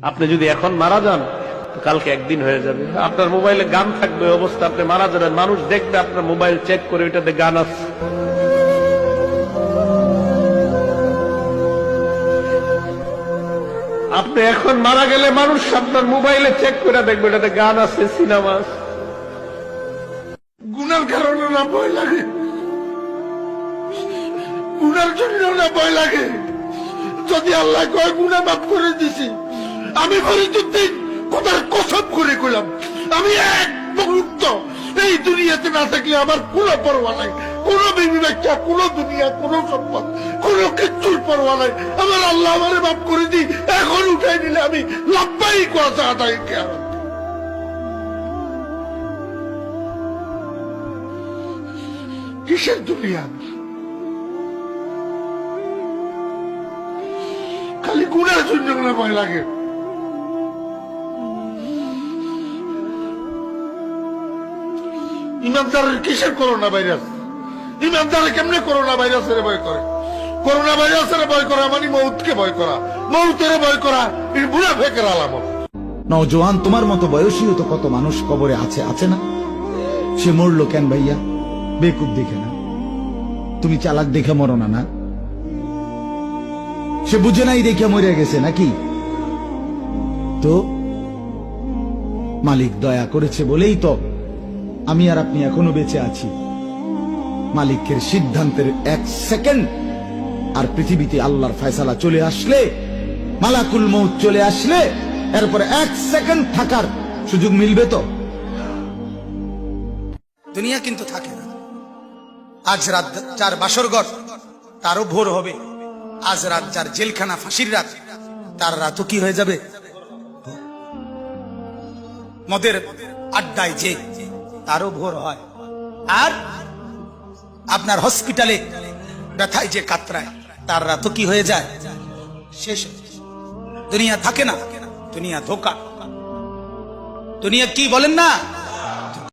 আপনি যদি এখন মারা যান তো কালকে একদিন হয়ে যাবে। আপনার মোবাইলে গান থাকবে, অবস্থা আপনি মারা যাবেন, মানুষ দেখবে আপনার মোবাইল চেক করে ওইটাতে গান আছে। আপনি এখন মারা গেলে মানুষ আপনার মোবাইলে চেক করে দেখবে এটাতে গান আছে, সিনেমা আছে। গুনার কারণে না ভয় লাগে, গুনার জন্য না ভয় লাগে। যদি আল্লাহ কয় গুনাহ মাফ করে দিছি, আমি ফরিদুদ্দিন খোদার কসম করে কইলাম আমি এক মুহূর্ত এই দুনিয়াতে না থাকলে আমার কোনো পরোয়া নাই, কোনো বিবি বাচ্চা, কোনো দুনিয়া, কোনো সম্পদ, কোনো কিচ্ছুর পরোয়া নাই। আমার আল্লাহ আমারে মাফ করে দি, এখন উঠাই নিলে আমি লাভবাই কথা আদায় কেন। কিসের দুনিয়া? খালি গুনার জন্য ভয় লাগে। ইমানদারের কিসের করোনা ভাইরাস? ইমানদার কেমনে করোনা ভাইরাসের ভয় করে? করোনা ভাইরাসের ভয় করা মানে মৌতকে ভয় করা, মৌতের ভয় করা এই মুনাফিকের আলামত। নওজোয়ান, তোমার মতো বয়সীও তো কত মানুষ কবরে আছে, আছে না? সে মরলো কেন ভাইয়া? বেকুব দেখে না, তুমি চালাক দেখে মরো না। না, সে বুঝে নাই দেখে মরে গেছে নাকি? তো মালিক দয়া করেছে বলেই তো আমি আর আপনি এখনো বেঁচে আছি। মালিকের সিদ্ধান্তের এক সেকেন্ড আর পৃথিবীতে আল্লাহর ফয়সালা চলে আসলে, মালাকুল মউত চলে আসলে, এরপরে এক সেকেন্ড থাকার সুযোগ মিলবে তো? দুনিয়া কিন্তু থাকে না। আজ রাত যার বাসর ঘর তারও ভোর হবে, আজ রাত যার জেলখানা ফাঁসির রাত তার রাতও কি হয়ে যাবে? মদের আড্ডায় যে তারও ভোর হয়, আর আপনার হসপিটালে ব্যথায় যে কাতরায় তার রাতও কি হয়ে যায়? শেষ। দুনিয়া থাকে না, দুনিয়া ধোকা। দুনিয়া কি বলেন না,